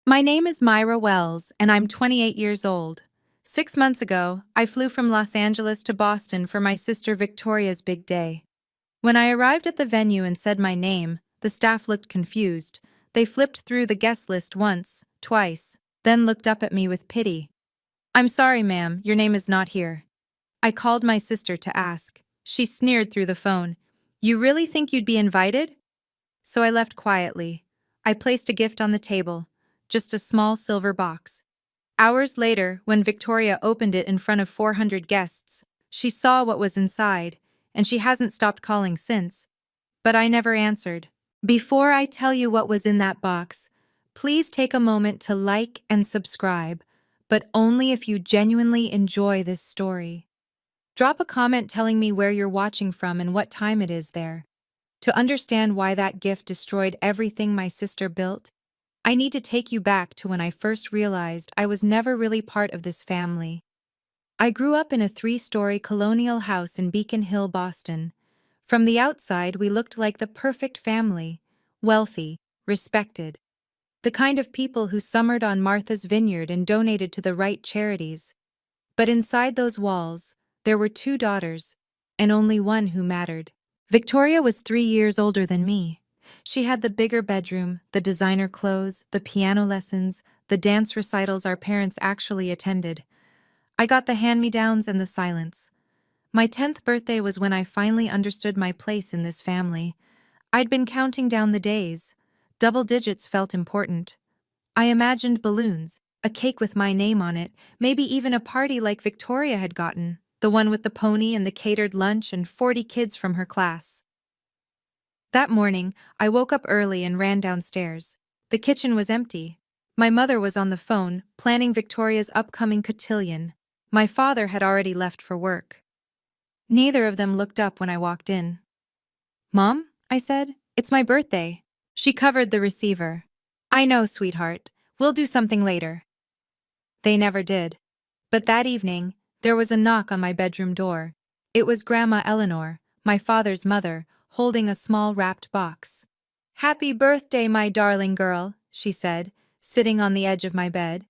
My name is Myra Wells, and I'm 28 years old. 6 months ago, I flew from Los Angeles to Boston for my sister Victoria's big day. When I arrived at the venue and said my name, the staff looked confused. They flipped through the guest list once, twice, then looked up at me with pity. "I'm sorry, ma'am, your name is not here." I called my sister to ask. She sneered through the phone. "You really think you'd be invited?" So I left quietly. I placed a gift on the table, just a small silver box. Hours later, when Victoria opened it in front of 400 guests, she saw what was inside, and she hasn't stopped calling since. But I never answered. Before I tell you what was in that box, please take a moment to like and subscribe, but only if you genuinely enjoy this story. Drop a comment telling me where you're watching from and what time it is there. To understand why that gift destroyed everything my sister built, I need to take you back to when I first realized I was never really part of this family. I grew up in a 3-story colonial house in Beacon Hill, Boston. From the outside, we looked like the perfect family, wealthy, respected. The kind of people who summered on Martha's Vineyard and donated to the right charities. But inside those walls, there were 2 daughters, and only one who mattered. Victoria was 3 years older than me. She had the bigger bedroom, the designer clothes, the piano lessons, the dance recitals our parents actually attended. I got the hand-me-downs and the silence. My 10th birthday was when I finally understood my place in this family. I'd been counting down the days. Double digits felt important. I imagined balloons, a cake with my name on it, maybe even a party like Victoria had gotten, the one with the pony and the catered lunch and 40 kids from her class. That morning, I woke up early and ran downstairs. The kitchen was empty. My mother was on the phone, planning Victoria's upcoming cotillion. My father had already left for work. Neither of them looked up when I walked in. "Mom," I said, "it's my birthday." She covered the receiver. "I know, sweetheart. We'll do something later." They never did. But that evening, there was a knock on my bedroom door. It was Grandma Eleanor, my father's mother, holding a small wrapped box. "Happy birthday, my darling girl," she said, sitting on the edge of my bed.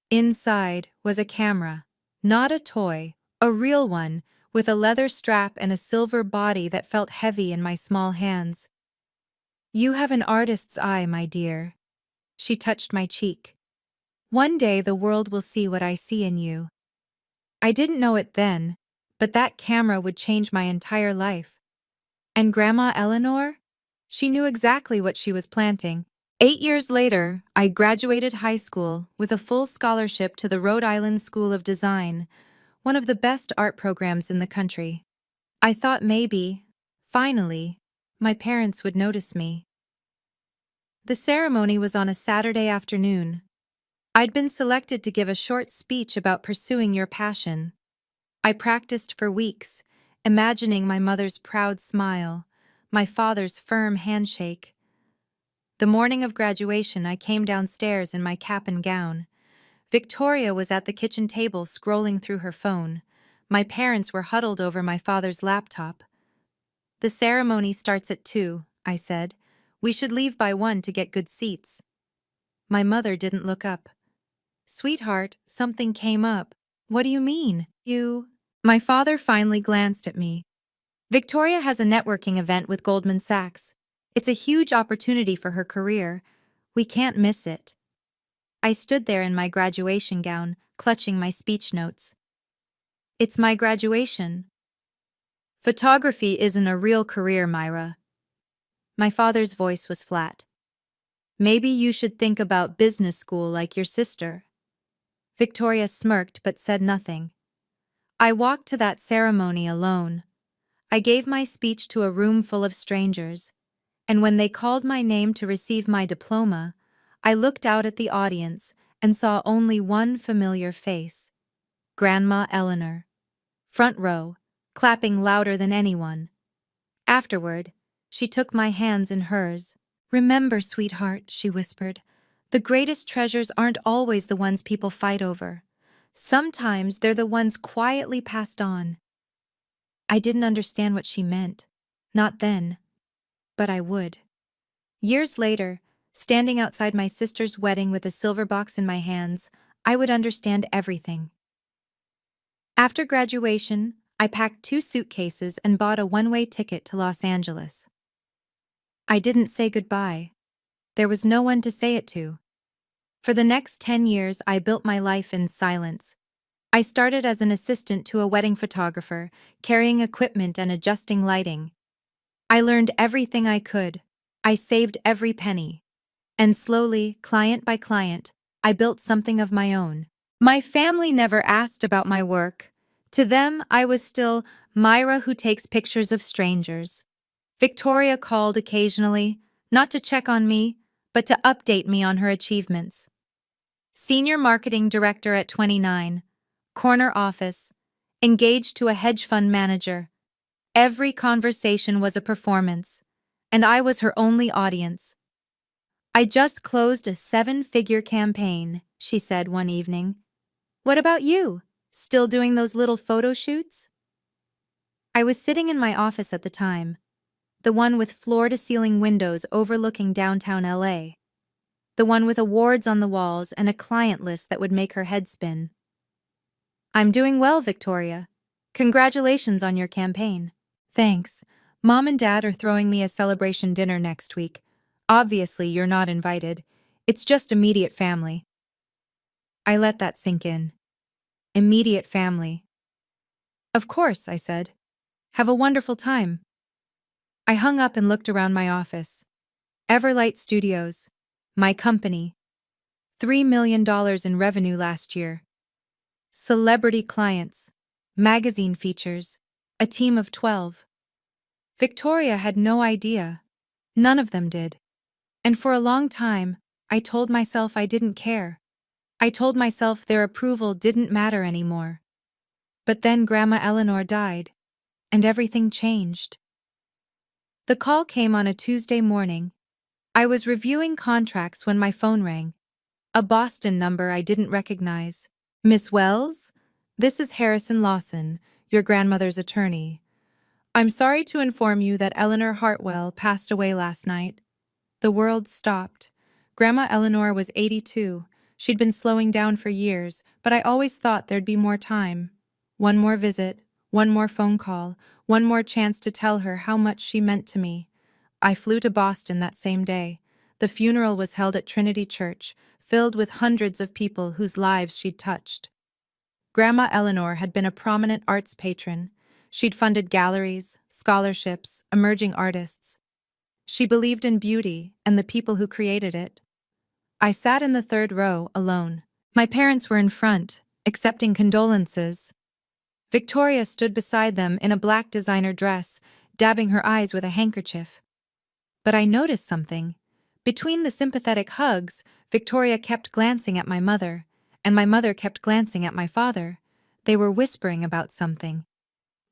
Inside was a camera. Not a toy, a real one, with a leather strap and a silver body that felt heavy in my small hands. "You have an artist's eye, my dear." She touched my cheek. "One day the world will see what I see in you." I didn't know it then, but that camera would change my entire life. And Grandma Eleanor? She knew exactly what she was planting. 8 years later, I graduated high school with a full scholarship to the Rhode Island School of Design, one of the best art programs in the country. I thought maybe, finally, my parents would notice me. The ceremony was on a Saturday afternoon. I'd been selected to give a short speech about pursuing your passion. I practiced for weeks, imagining my mother's proud smile, my father's firm handshake. The morning of graduation, I came downstairs in my cap and gown. Victoria was at the kitchen table scrolling through her phone. My parents were huddled over my father's laptop. "The ceremony starts at 2, I said. "We should leave by 1 to get good seats." My mother didn't look up. "Sweetheart, something came up." "What do you mean? My father finally glanced at me. "Victoria has a networking event with Goldman Sachs. It's a huge opportunity for her career. We can't miss it." I stood there in my graduation gown, clutching my speech notes. "It's my graduation." "Photography isn't a real career, Myra." My father's voice was flat. "Maybe you should think about business school like your sister." Victoria smirked but said nothing. I walked to that ceremony alone. I gave my speech to a room full of strangers, and when they called my name to receive my diploma, I looked out at the audience and saw only one familiar face. Grandma Eleanor. Front row, clapping louder than anyone. Afterward, she took my hands in hers. "Remember, sweetheart," she whispered, "the greatest treasures aren't always the ones people fight over. Sometimes they're the ones quietly passed on." I didn't understand what she meant. Not then. But I would. Years later, Standing outside my sister's wedding with a silver box in my hands, I would understand everything. After graduation, I packed 2 suitcases and bought a one-way ticket to Los Angeles. I didn't say goodbye. There was no one to say it to. For the next 10 years, I built my life in silence. I started as an assistant to a wedding photographer, carrying equipment and adjusting lighting. I learned everything I could. I saved every penny. And slowly, client by client, I built something of my own. My family never asked about my work. To them, I was still Myra who takes pictures of strangers. Victoria called occasionally, not to check on me, but to update me on her achievements. Senior marketing director at 29, corner office, engaged to a hedge fund manager. Every conversation was a performance, and I was her only audience. I just closed a 7-figure campaign, she said one evening. What about you? Still doing those little photo shoots? I was sitting in my office at the time, the one with floor-to-ceiling windows overlooking downtown LA. The one with awards on the walls and a client list that would make her head spin. I'm doing well, Victoria. Congratulations on your campaign. Thanks. Mom and Dad are throwing me a celebration dinner next week. Obviously, you're not invited. It's just immediate family. I let that sink in. Immediate family. Of course, I said. Have a wonderful time. I hung up and looked around my office. Everlight Studios. My company. $3 million in revenue last year. Celebrity clients. Magazine features. A team of 12. Victoria had no idea. None of them did. And for a long time, I told myself I didn't care. I told myself their approval didn't matter anymore. But then Grandma Eleanor died, and everything changed. The call came on a Tuesday morning. I was reviewing contracts when my phone rang. A Boston number I didn't recognize. Miss Wells? This is Harrison Lawson, your grandmother's attorney. I'm sorry to inform you that Eleanor Hartwell passed away last night. The world stopped. Grandma Eleanor was 82. She'd been slowing down for years, but I always thought there'd be more time. One more visit, one more phone call, one more chance to tell her how much she meant to me. I flew to Boston that same day. The funeral was held at Trinity Church, filled with hundreds of people whose lives she'd touched. Grandma Eleanor had been a prominent arts patron. She'd funded galleries, scholarships, emerging artists. She believed in beauty and the people who created it. I sat in the third row, alone. My parents were in front, accepting condolences. Victoria stood beside them in a black designer dress, dabbing her eyes with a handkerchief. But I noticed something. Between the sympathetic hugs, Victoria kept glancing at my mother, and my mother kept glancing at my father. They were whispering about something.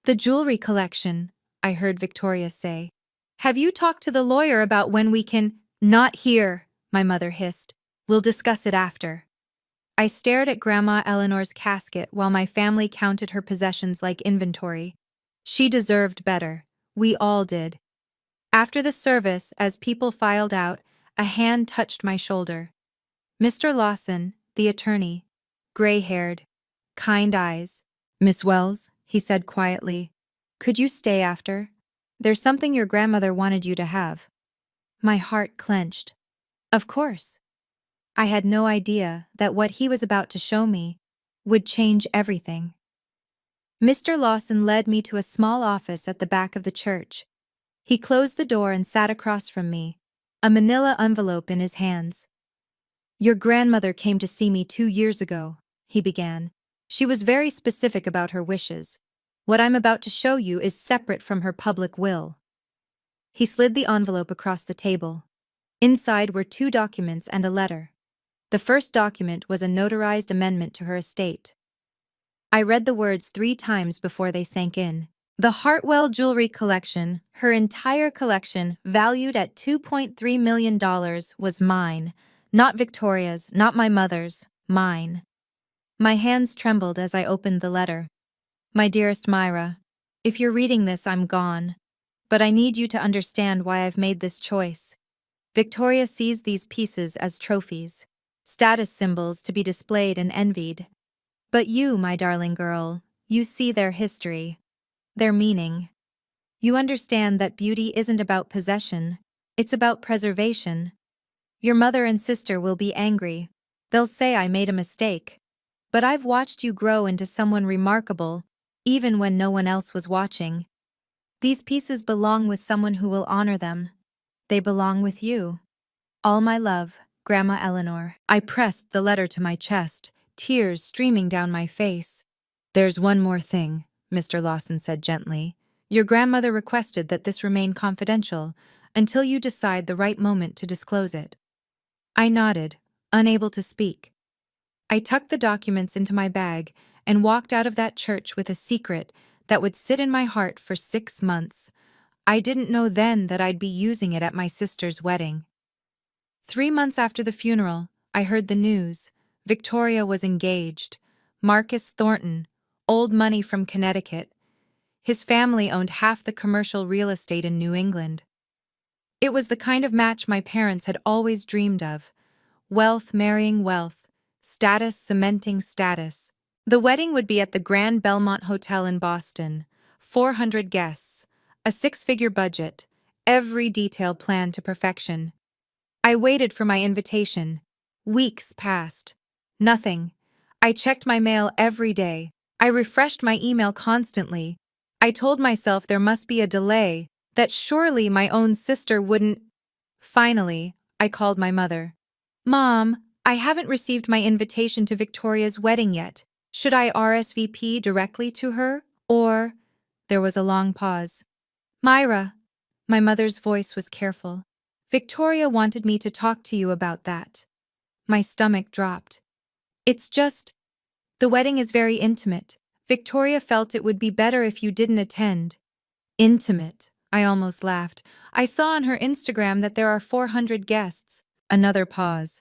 The jewelry collection, I heard Victoria say. Have you talked to the lawyer about when we can— Not here, my mother hissed. We'll discuss it after. I stared at Grandma Eleanor's casket while my family counted her possessions like inventory. She deserved better. We all did. After the service, as people filed out, a hand touched my shoulder. Mr. Lawson, the attorney, gray-haired, kind eyes. Miss Wells, he said quietly, could you stay after? There's something your grandmother wanted you to have. My heart clenched. Of course. I had no idea that what he was about to show me would change everything. Mr. Lawson led me to a small office at the back of the church. He closed the door and sat across from me, a manila envelope in his hands. Your grandmother came to see me 2 years ago, he began. She was very specific about her wishes. What I'm about to show you is separate from her public will. He slid the envelope across the table. Inside were 2 documents and a letter. The first document was a notarized amendment to her estate. I read the words 3 times before they sank in. The Hartwell jewelry collection, her entire collection, valued at $2.3 million, was mine. Not Victoria's, not my mother's, mine. My hands trembled as I opened the letter. My dearest Myra, if you're reading this, I'm gone. But I need you to understand why I've made this choice. Victoria sees these pieces as trophies, status symbols to be displayed and envied. But you, my darling girl, you see their history, their meaning. You understand that beauty isn't about possession, it's about preservation. Your mother and sister will be angry. They'll say I made a mistake. But I've watched you grow into someone remarkable, even when no one else was watching. These pieces belong with someone who will honor them. They belong with you. All my love, Grandma Eleanor. I pressed the letter to my chest, tears streaming down my face. There's one more thing, Mr. Lawson said gently. Your grandmother requested that this remain confidential until you decide the right moment to disclose it. I nodded, unable to speak. I tucked the documents into my bag and walked out of that church with a secret that would sit in my heart for 6 months. I didn't know then that I'd be using it at my sister's wedding. 3 months after the funeral, I heard the news. Victoria was engaged. Marcus Thornton, old money from Connecticut. His family owned half the commercial real estate in New England. It was the kind of match my parents had always dreamed of. Wealth marrying wealth, status cementing status. The wedding would be at the Grand Belmont Hotel in Boston. 400 guests, a 6-figure budget, every detail planned to perfection. I waited for my invitation. Weeks passed. Nothing. I checked my mail every day. I refreshed my email constantly. I told myself there must be a delay, that surely my own sister wouldn't. Finally, I called my mother. Mom, I haven't received my invitation to Victoria's wedding yet. Should I RSVP directly to her, or? There was a long pause. Myra. My mother's voice was careful. Victoria wanted me to talk to you about that. My stomach dropped. It's just, the wedding is very intimate. Victoria felt it would be better if you didn't attend. Intimate, I almost laughed. I saw on her Instagram that there are 400 guests. Another pause.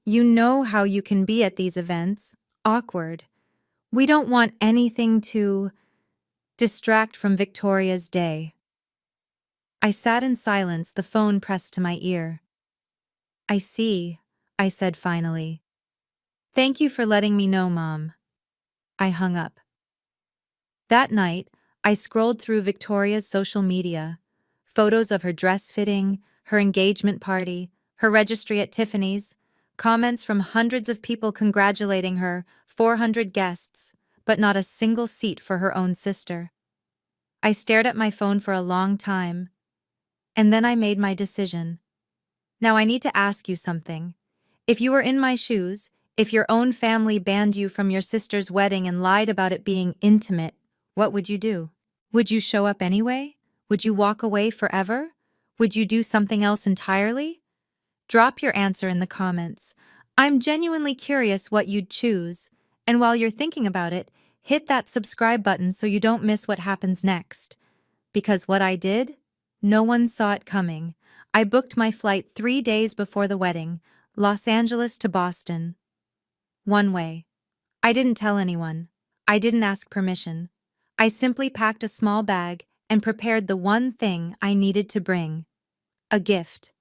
You know how you can be at these events. Awkward. We don't want anything to distract from Victoria's day. I sat in silence, the phone pressed to my ear. I see, I said finally. Thank you for letting me know, Mom. I hung up. That night, I scrolled through Victoria's social media. Photos of her dress fitting, her engagement party, her registry at Tiffany's, comments from hundreds of people congratulating her, 400 guests, but not a single seat for her own sister. I stared at my phone for a long time, and then I made my decision. Now I need to ask you something. If you were in my shoes, if your own family banned you from your sister's wedding and lied about it being intimate, what would you do? Would you show up anyway? Would you walk away forever? Would you do something else entirely? Drop your answer in the comments. I'm genuinely curious what you'd choose, and while you're thinking about it, hit that subscribe button so you don't miss what happens next. Because what I did, no one saw it coming. I booked my flight 3 days before the wedding, Los Angeles to Boston. One way. I didn't tell anyone. I didn't ask permission. I simply packed a small bag and prepared the one thing I needed to bring. A gift.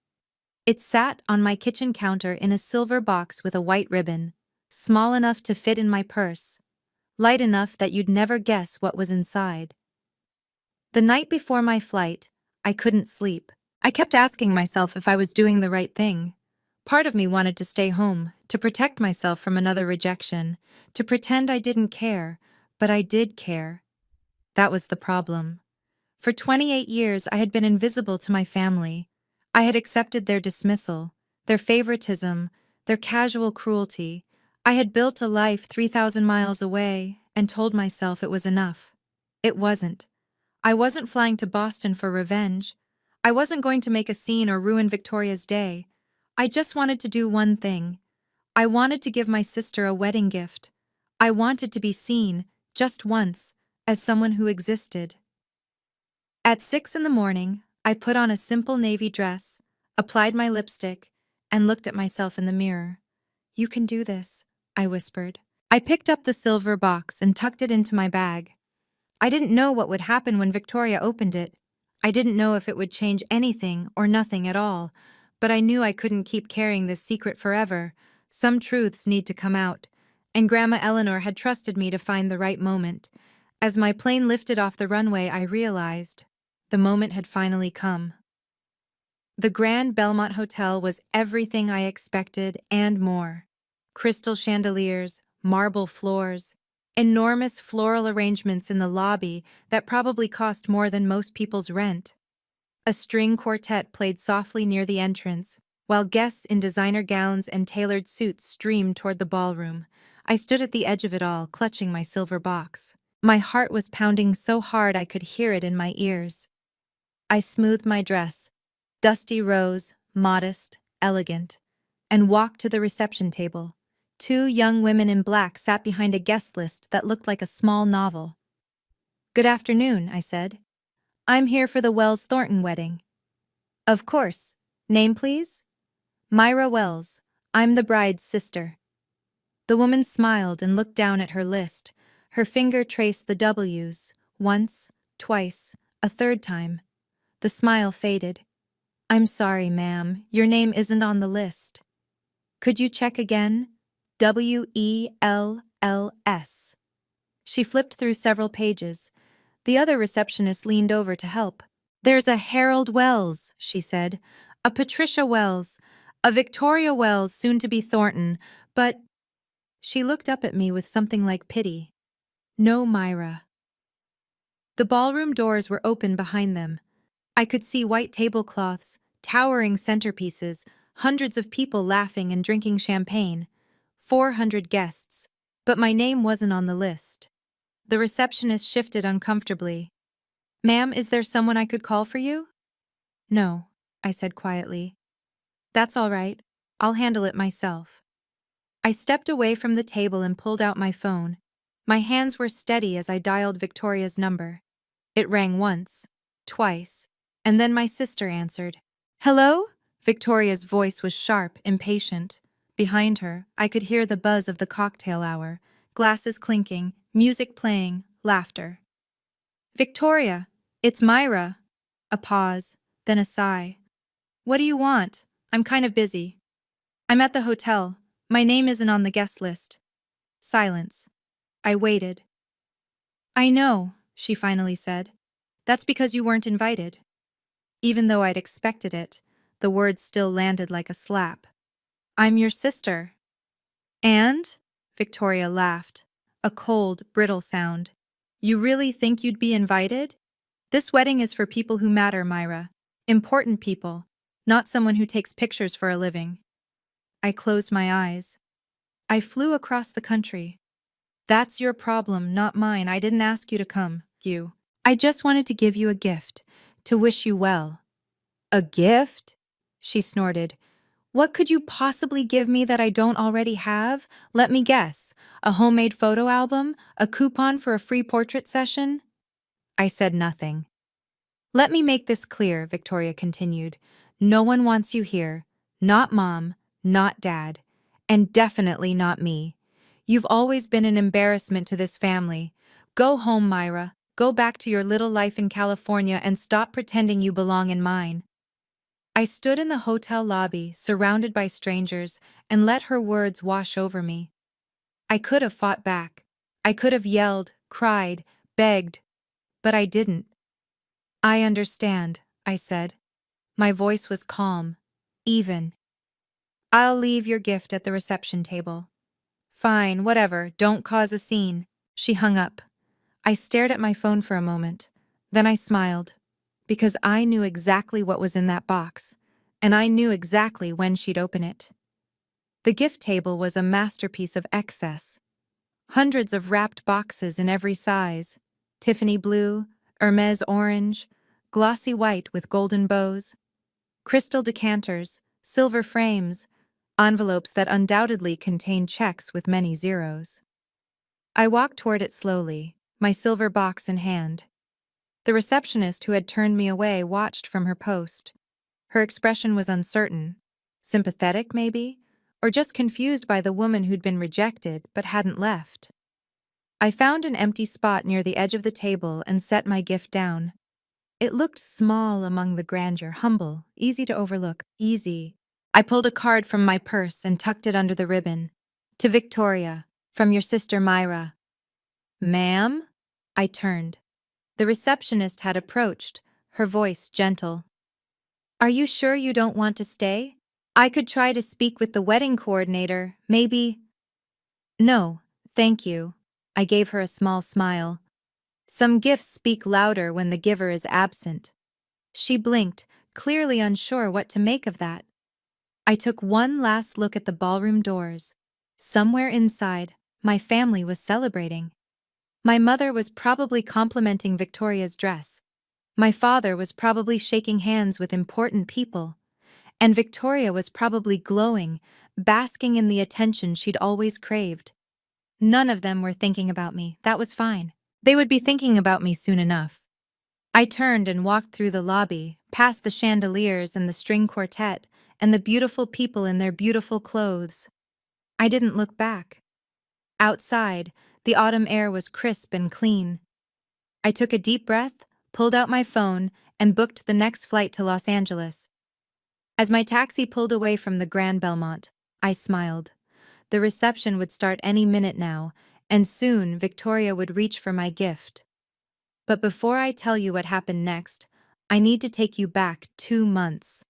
It sat on my kitchen counter in a silver box with a white ribbon, small enough to fit in my purse, light enough that you'd never guess what was inside. The night before my flight, I couldn't sleep. I kept asking myself if I was doing the right thing. Part of me wanted to stay home, to protect myself from another rejection, to pretend I didn't care, but I did care. That was the problem. For 28 years, I had been invisible to my family. I had accepted their dismissal, their favoritism, their casual cruelty. I had built a life 3,000 miles away and told myself it was enough. It wasn't. I wasn't flying to Boston for revenge. I wasn't going to make a scene or ruin Victoria's day. I just wanted to do one thing. I wanted to give my sister a wedding gift. I wanted to be seen, just once, as someone who existed. At 6 in the morning, I put on a simple navy dress, applied my lipstick, and looked at myself in the mirror. You can do this, I whispered. I picked up the silver box and tucked it into my bag. I didn't know what would happen when Victoria opened it. I didn't know if it would change anything or nothing at all, But I knew I couldn't keep carrying this secret forever. Some truths need to come out, and Grandma Eleanor had trusted me to find the right moment. As my plane lifted off the runway, I realized the moment had finally come. The Grand Belmont Hotel was everything I expected and more. Crystal chandeliers, marble floors, enormous floral arrangements in the lobby that probably cost more than most people's rent. A string quartet played softly near the entrance, while guests in designer gowns and tailored suits streamed toward the ballroom. I stood at the edge of it all, clutching my silver box. My heart was pounding so hard I could hear it in my ears. I smoothed my dress, dusty rose, modest, elegant, and walked to the reception table. Two young women in black sat behind a guest list that looked like a small novel. "Good afternoon," I said. "I'm here for the Wells Thornton wedding." "Of course. Name, please?" "Myra Wells. I'm the bride's sister." The woman smiled and looked down at her list. Her finger traced the W's, once, twice, a third time. The smile faded. "I'm sorry, ma'am, your name isn't on the list." "Could you check again?" "Wells." She flipped through several pages. The other receptionist leaned over to help. "There's a Harold Wells," she said, "a Patricia Wells, a Victoria Wells, soon to be Thornton, but—" She looked up at me with something like pity. "No, Myra." The ballroom doors were open behind them. I could see white tablecloths, towering centerpieces, hundreds of people laughing and drinking champagne. 400 guests, but my name wasn't on the list. The receptionist shifted uncomfortably. "Ma'am, is there someone I could call for you?" "No," I said quietly. "That's all right. I'll handle it myself." I stepped away from the table and pulled out my phone. My hands were steady as I dialed Victoria's number. It rang once, twice, and then my sister answered. "Hello?" Victoria's voice was sharp, impatient. Behind her, I could hear the buzz of the cocktail hour, glasses clinking, music playing, laughter. "Victoria, it's Myra." A pause, then a sigh. "What do you want? I'm kind of busy." "I'm at the hotel. My name isn't on the guest list." Silence. I waited. "I know," she finally said. "That's because you weren't invited." Even though I'd expected it, the words still landed like a slap. "I'm your sister." "And?" Victoria laughed, a cold, brittle sound. "You really think you'd be invited? This wedding is for people who matter, Myra. Important people, not someone who takes pictures for a living." I closed my eyes. "I flew across the country." "That's your problem, not mine. I didn't ask you to come, you. I just wanted to give you a gift, to wish you well." "A gift?" She snorted. "What could you possibly give me that I don't already have? Let me guess. A homemade photo album? A coupon for a free portrait session?" I said nothing. "Let me make this clear," Victoria continued. "No one wants you here. Not Mom, not Dad, and definitely not me. You've always been an embarrassment to this family. Go home, Myra. Go back to your little life in California and stop pretending you belong in mine." I stood in the hotel lobby, surrounded by strangers, and let her words wash over me. I could have fought back. I could have yelled, cried, begged, but I didn't. "I understand," I said. My voice was calm, even. "I'll leave your gift at the reception table." "Fine, whatever, don't cause a scene." She hung up. I stared at my phone for a moment. Then I smiled, because I knew exactly what was in that box, and I knew exactly when she'd open it. The gift table was a masterpiece of excess. Hundreds of wrapped boxes in every size: Tiffany blue, Hermes orange, glossy white with golden bows, crystal decanters, silver frames, envelopes that undoubtedly contained checks with many zeros. I walked toward it slowly, my silver box in hand. The receptionist who had turned me away watched from her post. Her expression was uncertain, sympathetic maybe, or just confused by the woman who'd been rejected but hadn't left. I found an empty spot near the edge of the table and set my gift down. It looked small among the grandeur, humble, easy to overlook, easy. I pulled a card from my purse and tucked it under the ribbon. To Victoria, from your sister Myra. Ma'am? I turned. The receptionist had approached, her voice gentle. Are you sure you don't want to stay? I could try to speak with the wedding coordinator, maybe. No, thank you. I gave her a small smile. Some gifts speak louder when the giver is absent. She blinked, clearly unsure what to make of that. I took one last look at the ballroom doors. Somewhere inside, my family was celebrating. My mother was probably complimenting Victoria's dress. My father was probably shaking hands with important people. And Victoria was probably glowing, basking in the attention she'd always craved. None of them were thinking about me. That was fine. They would be thinking about me soon enough. I turned and walked through the lobby, past the chandeliers and the string quartet, and the beautiful people in their beautiful clothes. I didn't look back. Outside, the autumn air was crisp and clean. I took a deep breath, pulled out my phone, and booked the next flight to Los Angeles. As my taxi pulled away from the Grand Belmont, I smiled. The reception would start any minute now, and soon Victoria would reach for my gift. But before I tell you what happened next, I need to take you back 2 months.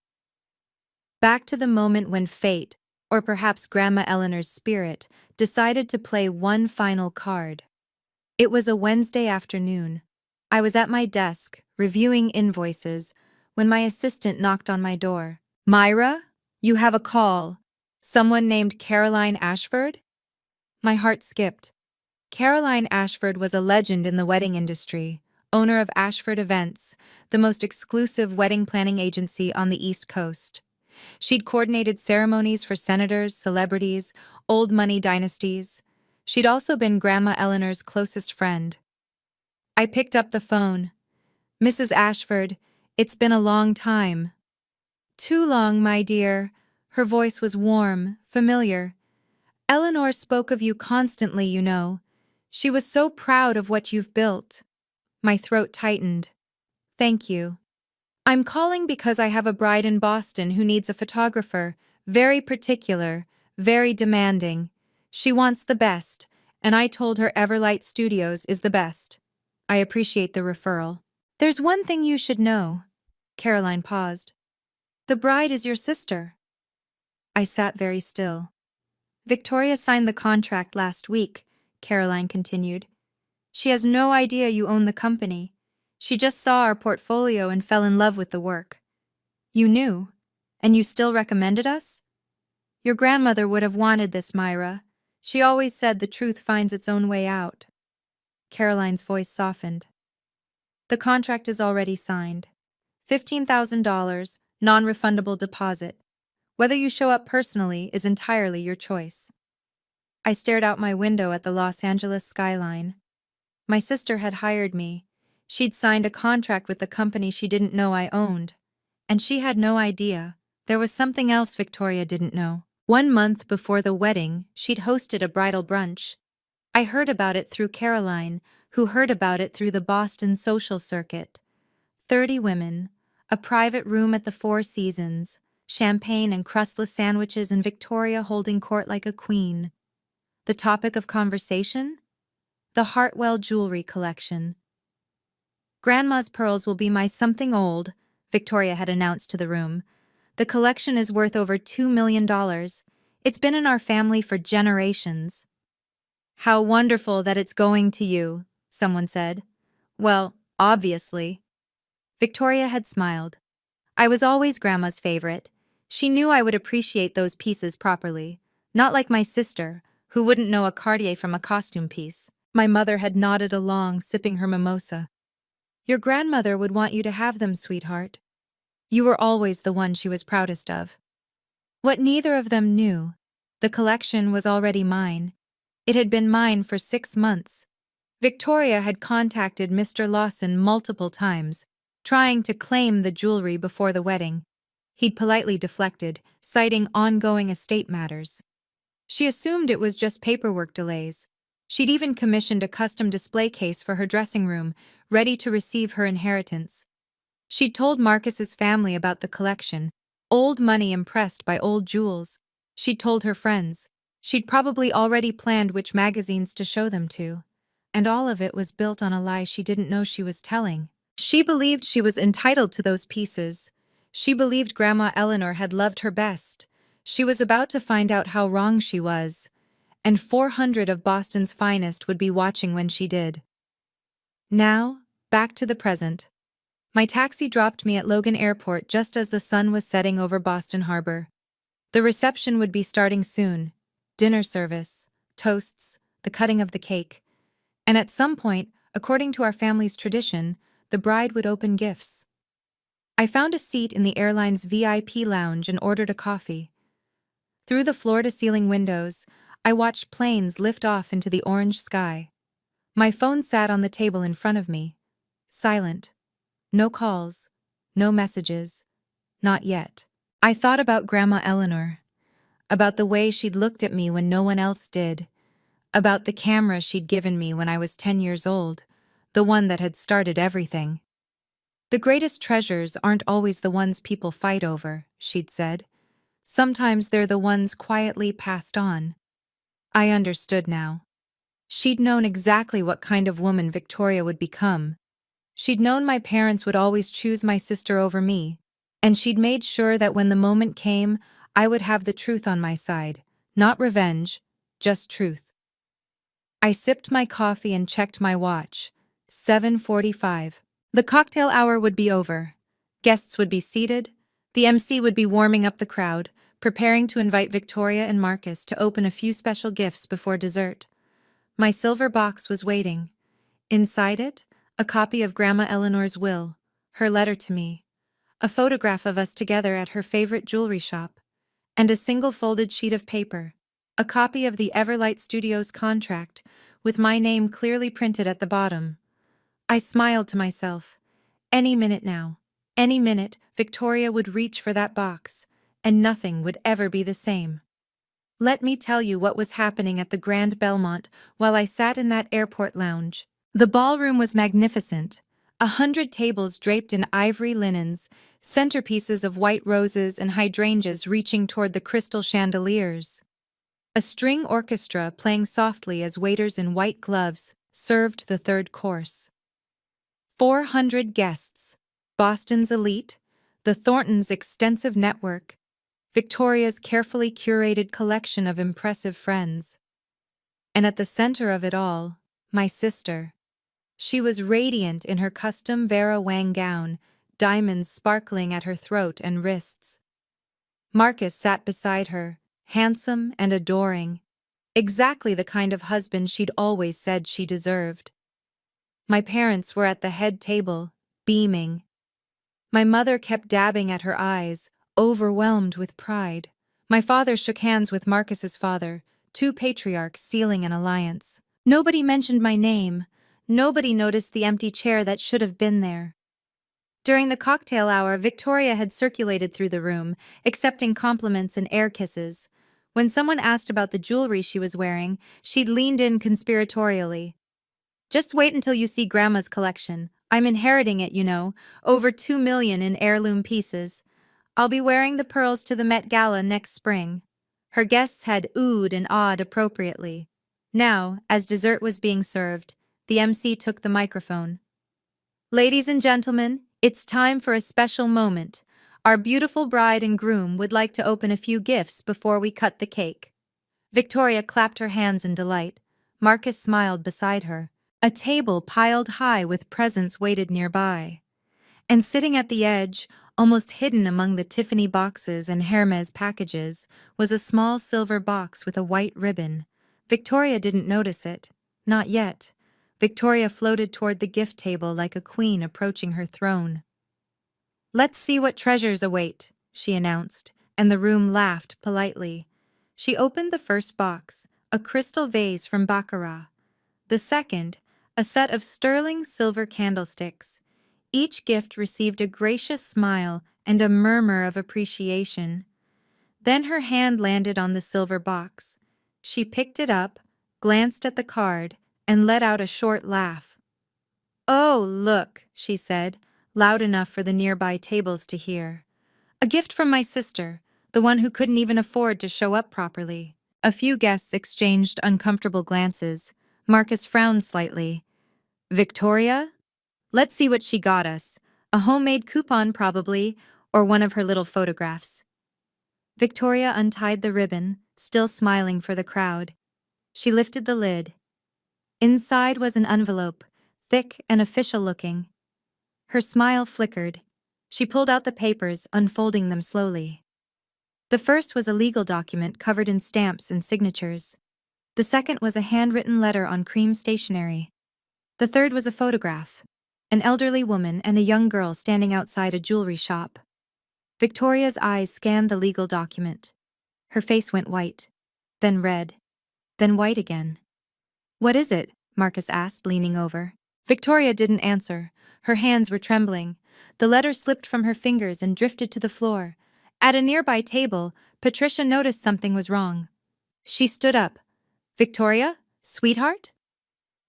Back to the moment when fate, or perhaps Grandma Eleanor's spirit, decided to play one final card. It was a Wednesday afternoon. I was at my desk, reviewing invoices, when my assistant knocked on my door. Myra, you have a call. Someone named Caroline Ashford? My heart skipped. Caroline Ashford was a legend in the wedding industry, owner of Ashford Events, the most exclusive wedding planning agency on the East Coast. She'd coordinated ceremonies for senators, celebrities, old money dynasties. She'd also been Grandma Eleanor's closest friend. I picked up the phone. Mrs. Ashford, it's been a long time. Too long, my dear. Her voice was warm, familiar. Eleanor spoke of you constantly, you know. She was so proud of what you've built. My throat tightened. Thank you. I'm calling because I have a bride in Boston who needs a photographer, very particular, very demanding. She wants the best, and I told her Everlight Studios is the best. I appreciate the referral. There's one thing you should know. Caroline paused. The bride is your sister. I sat very still. Victoria signed the contract last week, Caroline continued. She has no idea you own the company. She just saw our portfolio and fell in love with the work. You knew, and you still recommended us? Your grandmother would have wanted this, Myra. She always said the truth finds its own way out. Caroline's voice softened. The contract is already signed. $15,000, non-refundable deposit. Whether you show up personally is entirely your choice. I stared out my window at the Los Angeles skyline. My sister had hired me. She'd signed a contract with the company she didn't know I owned. And she had no idea. There was something else Victoria didn't know. 1 month before the wedding, she'd hosted a bridal brunch. I heard about it through Caroline, who heard about it through the Boston social circuit. 30 women, a private room at the Four Seasons, champagne and crustless sandwiches, and Victoria holding court like a queen. The topic of conversation? The Hartwell jewelry collection. Grandma's pearls will be my something old, Victoria had announced to the room. The collection is worth over $2 million. It's been in our family for generations. How wonderful that it's going to you, someone said. Well, obviously. Victoria had smiled. I was always Grandma's favorite. She knew I would appreciate those pieces properly, not like my sister, who wouldn't know a Cartier from a costume piece. My mother had nodded along, sipping her mimosa. Your grandmother would want you to have them, sweetheart. You were always the one she was proudest of. What neither of them knew, the collection was already mine. It had been mine for 6 months. Victoria had contacted Mr. Lawson multiple times, trying to claim the jewelry before the wedding. He'd politely deflected, citing ongoing estate matters. She assumed it was just paperwork delays. She'd even commissioned a custom display case for her dressing room, ready to receive her inheritance. She'd told Marcus's family about the collection, old money impressed by old jewels. She'd told her friends. She'd probably already planned which magazines to show them to. And all of it was built on a lie she didn't know she was telling. She believed she was entitled to those pieces. She believed Grandma Eleanor had loved her best. She was about to find out how wrong she was. And 400 of Boston's finest would be watching when she did. Now, back to the present. My taxi dropped me at Logan Airport just as the sun was setting over Boston Harbor. The reception would be starting soon. Dinner service, toasts, the cutting of the cake. And at some point, according to our family's tradition, the bride would open gifts. I found a seat in the airline's VIP lounge and ordered a coffee. Through the floor-to-ceiling windows, I watched planes lift off into the orange sky. My phone sat on the table in front of me. Silent. No calls. No messages. Not yet. I thought about Grandma Eleanor. About the way she'd looked at me when no one else did. About the camera she'd given me when I was 10 years old. The one that had started everything. The greatest treasures aren't always the ones people fight over, she'd said. Sometimes they're the ones quietly passed on. I understood now. She'd known exactly what kind of woman Victoria would become. She'd known my parents would always choose my sister over me, and she'd made sure that when the moment came, I would have the truth on my side. Not revenge, just truth. I sipped my coffee and checked my watch. 7:45. The cocktail hour would be over. Guests would be seated. The MC would be warming up the crowd, preparing to invite Victoria and Marcus to open a few special gifts before dessert. My silver box was waiting. Inside it, a copy of Grandma Eleanor's will, her letter to me, a photograph of us together at her favorite jewelry shop, and a single folded sheet of paper, a copy of the Everlight Studios contract, with my name clearly printed at the bottom. I smiled to myself. Any minute now, any minute, Victoria would reach for that box, and nothing would ever be the same. Let me tell you what was happening at the Grand Belmont while I sat in that airport lounge. The ballroom was magnificent. 100 tables draped in ivory linens, centerpieces of white roses and hydrangeas reaching toward the crystal chandeliers. A string orchestra playing softly as waiters in white gloves served the third course. 400 guests, Boston's elite, the Thorntons' extensive network, Victoria's carefully curated collection of impressive friends. And at the center of it all, my sister. She was radiant in her custom Vera Wang gown, diamonds sparkling at her throat and wrists. Marcus sat beside her, handsome and adoring, exactly the kind of husband she'd always said she deserved. My parents were at the head table, beaming. My mother kept dabbing at her eyes, overwhelmed with pride. My father shook hands with Marcus's father, two patriarchs sealing an alliance. Nobody mentioned my name. Nobody noticed the empty chair that should have been there. During the cocktail hour, Victoria had circulated through the room, accepting compliments and air kisses. When someone asked about the jewelry she was wearing, she'd leaned in conspiratorially. Just wait until you see Grandma's collection. I'm inheriting it, you know, over 2 million in heirloom pieces. I'll be wearing the pearls to the Met Gala next spring. Her guests had oohed and awed appropriately. Now, as dessert was being served, the MC took the microphone. Ladies and gentlemen, it's time for a special moment. Our beautiful bride and groom would like to open a few gifts before we cut the cake. Victoria clapped her hands in delight. Marcus smiled beside her. A table piled high with presents waited nearby. And sitting at the edge, almost hidden among the Tiffany boxes and Hermes packages, was a small silver box with a white ribbon. Victoria didn't notice it. Not yet. Victoria floated toward the gift table like a queen approaching her throne. "Let's see what treasures await," she announced, and the room laughed politely. She opened the first box, a crystal vase from Baccarat. The second, a set of sterling silver candlesticks. Each gift received a gracious smile and a murmur of appreciation. Then her hand landed on the silver box. She picked it up, glanced at the card, and let out a short laugh. "Oh, look," she said, loud enough for the nearby tables to hear. A gift from my sister, the one who couldn't even afford to show up properly. A few guests exchanged uncomfortable glances. Marcus frowned slightly. Victoria? Let's see what she got us. A homemade coupon, probably, or one of her little photographs. Victoria untied the ribbon, still smiling for the crowd. She lifted the lid. Inside was an envelope, thick and official-looking. Her smile flickered. She pulled out the papers, unfolding them slowly. The first was a legal document covered in stamps and signatures. The second was a handwritten letter on cream stationery. The third was a photograph, an elderly woman and a young girl standing outside a jewelry shop. Victoria's eyes scanned the legal document. Her face went white, then red, then white again. "What is it?" Marcus asked, leaning over. Victoria didn't answer. Her hands were trembling. The letter slipped from her fingers and drifted to the floor. At a nearby table, Patricia noticed something was wrong. She stood up. "Victoria? Sweetheart?"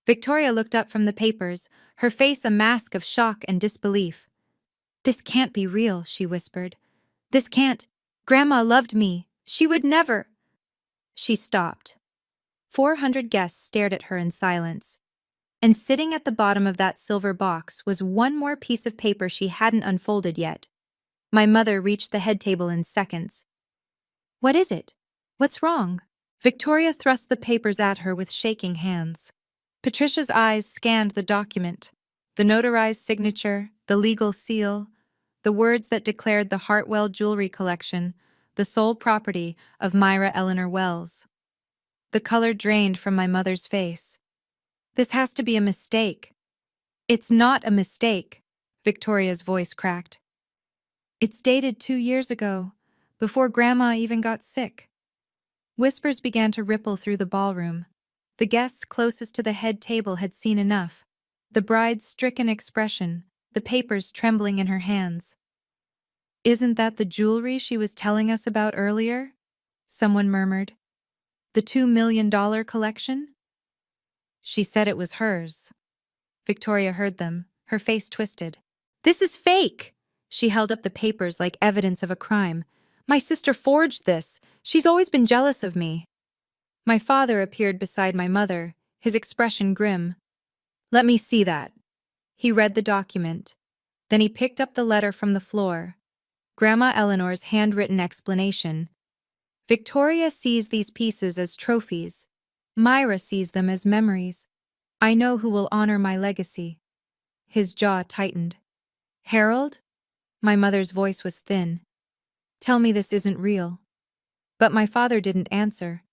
Victoria looked up from the papers, her face a mask of shock and disbelief. "This can't be real," she whispered. "This can't. Grandma loved me. She would never." She stopped. 400 guests stared at her in silence. And sitting at the bottom of that silver box was one more piece of paper she hadn't unfolded yet. My mother reached the head table in seconds. "What is it? What's wrong?" Victoria thrust the papers at her with shaking hands. Patricia's eyes scanned the document, the notarized signature, the legal seal, the words that declared the Hartwell jewelry collection the sole property of Myra Eleanor Wells. The color drained from my mother's face. "This has to be a mistake." "It's not a mistake," Victoria's voice cracked. "It's dated 2 years ago, before Grandma even got sick." Whispers began to ripple through the ballroom. The guests closest to the head table had seen enough. The bride's stricken expression, the papers trembling in her hands. "Isn't that the jewelry she was telling us about earlier?" someone murmured. "The $2 million collection?" She said it was hers. Victoria heard them, her face twisted. "This is fake!" She held up the papers like evidence of a crime. "My sister forged this. She's always been jealous of me." My father appeared beside my mother, his expression grim. "Let me see that." He read the document. Then he picked up the letter from the floor. Grandma Eleanor's handwritten explanation. "Victoria sees these pieces as trophies. Myra sees them as memories. I know who will honor my legacy." His jaw tightened. "Harold?" My mother's voice was thin. "Tell me this isn't real." But my father didn't answer.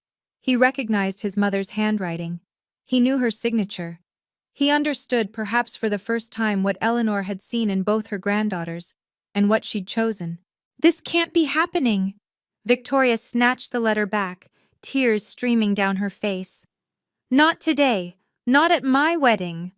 He recognized his mother's handwriting. He knew her signature. He understood, perhaps for the first time, what Eleanor had seen in both her granddaughters, and what she'd chosen. "This can't be happening!" Victoria snatched the letter back, tears streaming down her face. "Not today! Not at my wedding!"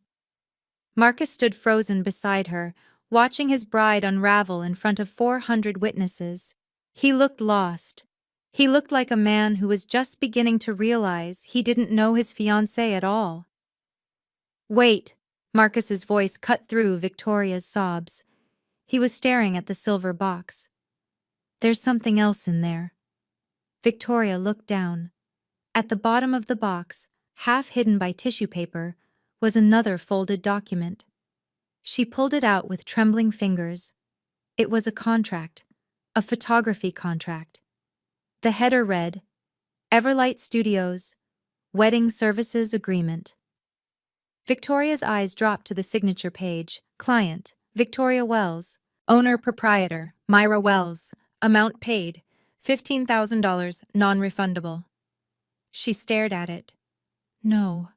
Marcus stood frozen beside her, watching his bride unravel in front of 400 witnesses. He looked lost. He looked like a man who was just beginning to realize he didn't know his fiancée at all. "Wait," Marcus's voice cut through Victoria's sobs. He was staring at the silver box. "There's something else in there." Victoria looked down. At the bottom of the box, half hidden by tissue paper, was another folded document. She pulled it out with trembling fingers. It was a contract, a photography contract. The header read, "Everlight Studios, Wedding Services Agreement." Victoria's eyes dropped to the signature page. Client, Victoria Wells. Owner-proprietor, Myra Wells. Amount paid, $15,000, non-refundable. She stared at it. "No."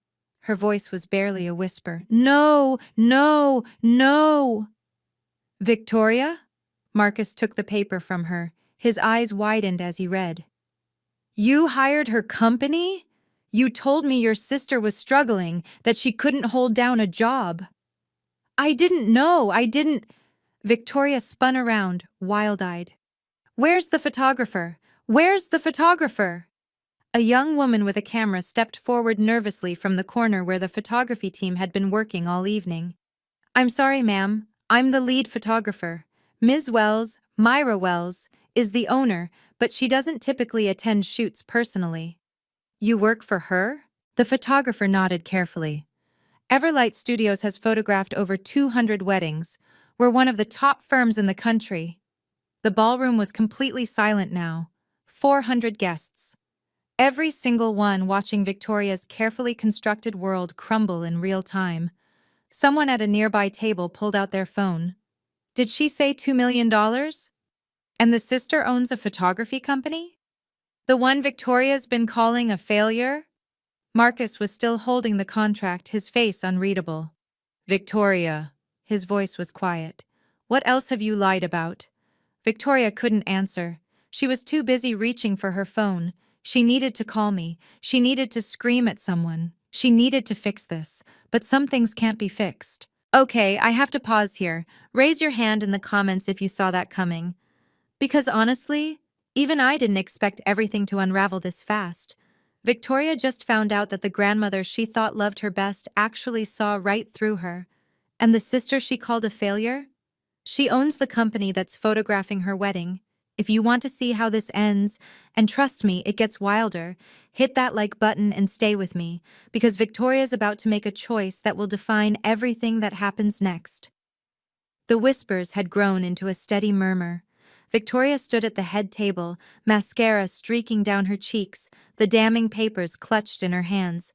Her voice was barely a whisper. "No, no, no!" "Victoria?" Marcus took the paper from her. His eyes widened as he read. "You hired her company? You told me your sister was struggling, that she couldn't hold down a job." "I didn't know, I didn't—" Victoria spun around, wild-eyed. "Where's the photographer? Where's the photographer?" A young woman with a camera stepped forward nervously from the corner where the photography team had been working all evening. "I'm sorry, ma'am. I'm the lead photographer. Ms. Wells, Myra Wells, is the owner, but she doesn't typically attend shoots personally. You work for her? The photographer nodded carefully. Everlight Studios has photographed over 200 weddings. We're one of the top firms in the country. The ballroom was completely silent now. 400 guests. Every single one watching Victoria's carefully constructed world crumble in real time. Someone at a nearby table pulled out their phone. Did she say $2 million? And the sister owns a photography company? The one Victoria's been calling a failure? Marcus was still holding the contract, his face unreadable. Victoria. His voice was quiet. What else have you lied about? Victoria couldn't answer. She was too busy reaching for her phone. She needed to call me. She needed to scream at someone. She needed to fix this. But some things can't be fixed. Okay, I have to pause here. Raise your hand in the comments if you saw that coming. Because honestly, even I didn't expect everything to unravel this fast. Victoria just found out that the grandmother she thought loved her best actually saw right through her. And the sister she called a failure? She owns the company that's photographing her wedding. If you want to see how this ends, and trust me, it gets wilder, hit that like button and stay with me, because Victoria's about to make a choice that will define everything that happens next. The whispers had grown into a steady murmur. Victoria stood at the head table, mascara streaking down her cheeks, the damning papers clutched in her hands.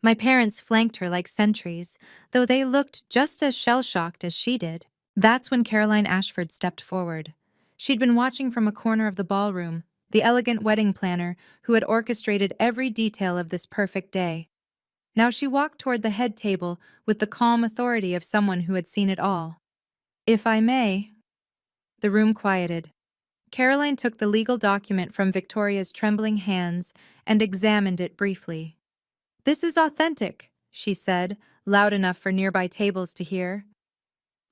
My parents flanked her like sentries, though they looked just as shell-shocked as she did. That's when Caroline Ashford stepped forward. She'd been watching from a corner of the ballroom, the elegant wedding planner who had orchestrated every detail of this perfect day. Now she walked toward the head table with the calm authority of someone who had seen it all. If I may. The room quieted. Caroline took the legal document from Victoria's trembling hands and examined it briefly. This is authentic, she said, loud enough for nearby tables to hear.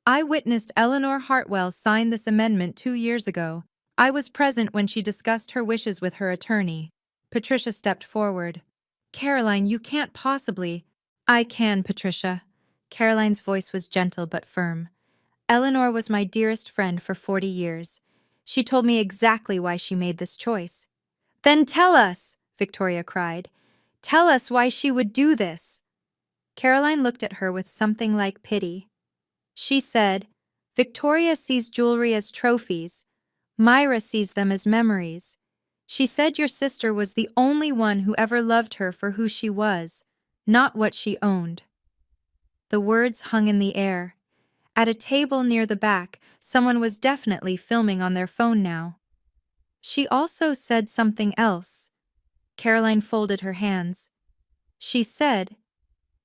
I witnessed Eleanor Hartwell sign this amendment 2 years ago. I was present when she discussed her wishes with her attorney. Patricia stepped forward. Caroline, you can't possibly. I can, Patricia. Caroline's voice was gentle but firm. Eleanor was my dearest friend for 40 years. She told me exactly why she made this choice. Then tell us, Victoria cried. Tell us why she would do this. Caroline looked at her with something like pity. She said, Victoria sees jewelry as trophies. Myra sees them as memories. She said your sister was the only one who ever loved her for who she was, not what she owned. The words hung in the air. At a table near the back, someone was definitely filming on their phone now. She also said something else. Caroline folded her hands. She said,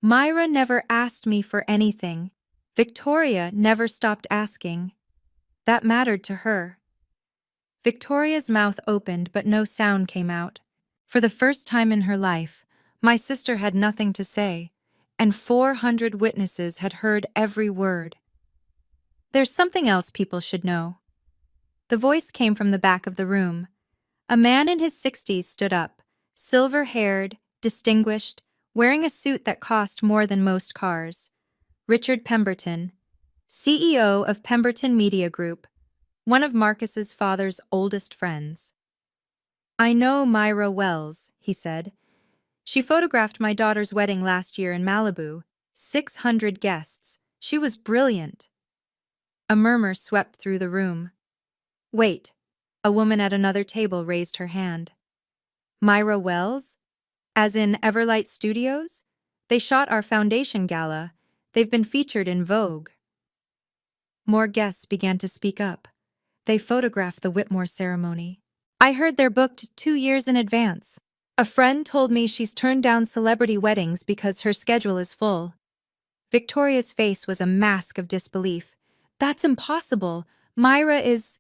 Myra never asked me for anything. Victoria never stopped asking. That mattered to her. Victoria's mouth opened, but no sound came out. For the first time in her life, my sister had nothing to say, and 400 witnesses had heard every word. There's something else people should know. The voice came from the back of the room. A man in his 60s stood up, silver-haired, distinguished, wearing a suit that cost more than most cars. Richard Pemberton, CEO of Pemberton Media Group, one of Marcus's father's oldest friends. I know Myra Wells, he said. She photographed my daughter's wedding last year in Malibu. 600 guests. She was brilliant. A murmur swept through the room. Wait. A woman at another table raised her hand. Myra Wells? As in Everlight Studios? They shot our foundation gala. They've been featured in Vogue. More guests began to speak up. They photographed the Whitmore ceremony. I heard they're booked 2 years in advance. A friend told me she's turned down celebrity weddings because her schedule is full. Victoria's face was a mask of disbelief. That's impossible. Myra is...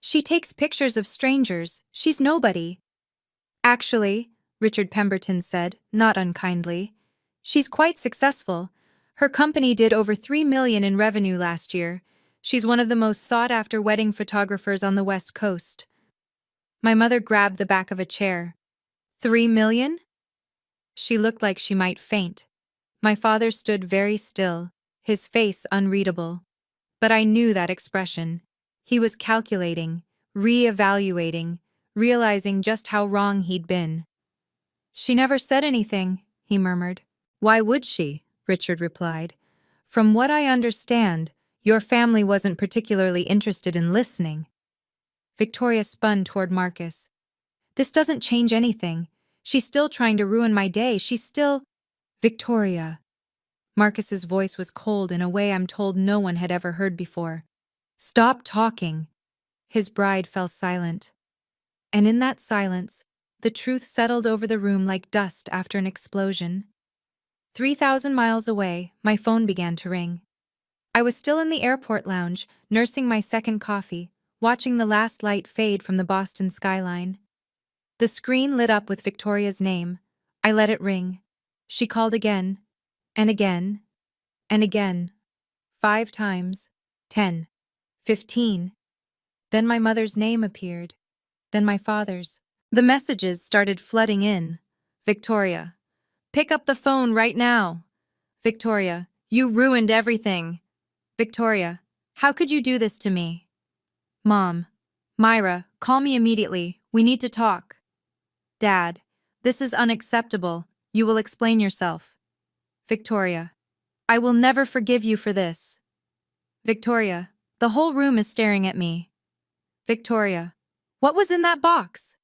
She takes pictures of strangers. She's nobody. Actually, Richard Pemberton said, not unkindly, she's quite successful. Her company did over $3 million in revenue last year. She's one of the most sought-after wedding photographers on the West Coast. My mother grabbed the back of a chair. $3 million? She looked like she might faint. My father stood very still, his face unreadable. But I knew that expression. He was calculating, re-evaluating, realizing just how wrong he'd been. "She never said anything," he murmured. "Why would she?" Richard replied. "From what I understand, your family wasn't particularly interested in listening." Victoria spun toward Marcus. "This doesn't change anything. She's still trying to ruin my day. She's still—" "Victoria." Marcus's voice was cold in a way I'm told no one had ever heard before. "Stop talking." His bride fell silent. And in that silence, the truth settled over the room like dust after an explosion. 3,000 miles away, my phone began to ring. I was still in the airport lounge, nursing my second coffee, watching the last light fade from the Boston skyline. The screen lit up with Victoria's name. I let it ring. She called again, and again, and again. 5 times, 10, 15. Then my mother's name appeared. Then my father's. The messages started flooding in. "Victoria, pick up the phone right now. Victoria, you ruined everything. Victoria, how could you do this to me? Mom, Myra, call me immediately. We need to talk. Dad, this is unacceptable. You will explain yourself. Victoria, I will never forgive you for this. Victoria, the whole room is staring at me. Victoria, what was in that box?"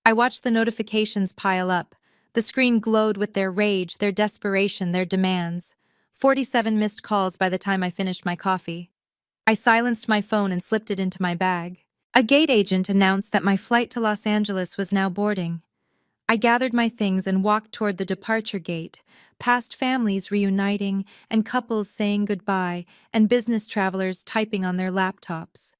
I watched the notifications pile up. The screen glowed with their rage, their desperation, their demands. 47 missed calls by the time I finished my coffee. I silenced my phone and slipped it into my bag. A gate agent announced that my flight to Los Angeles was now boarding. I gathered my things and walked toward the departure gate, past families reuniting and couples saying goodbye and business travelers typing on their laptops.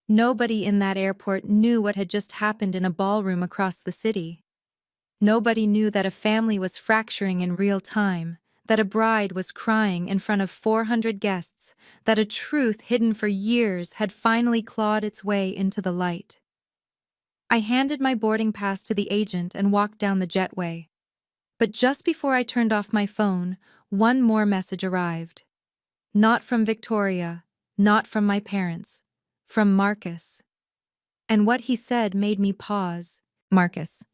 Nobody in that airport knew what had just happened in a ballroom across the city. Nobody knew that a family was fracturing in real time, that a bride was crying in front of 400 guests, that a truth hidden for years had finally clawed its way into the light. I handed my boarding pass to the agent and walked down the jetway. But just before I turned off my phone, one more message arrived. Not from Victoria, not from my parents, from Marcus. And what he said made me pause. Marcus.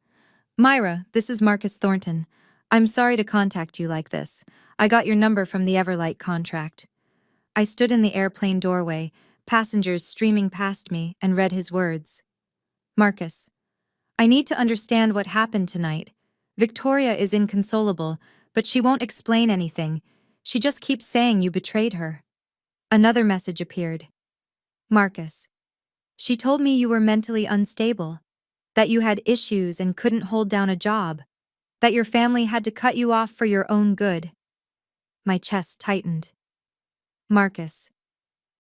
"Myra, this is Marcus Thornton. I'm sorry to contact you like this. I got your number from the Everlight contract." I stood in the airplane doorway, passengers streaming past me, and read his words. "Marcus, I need to understand what happened tonight. Victoria is inconsolable, but she won't explain anything. She just keeps saying you betrayed her." Another message appeared. "Marcus, she told me you were mentally unstable, that you had issues and couldn't hold down a job, that your family had to cut you off for your own good." My chest tightened. "Marcus,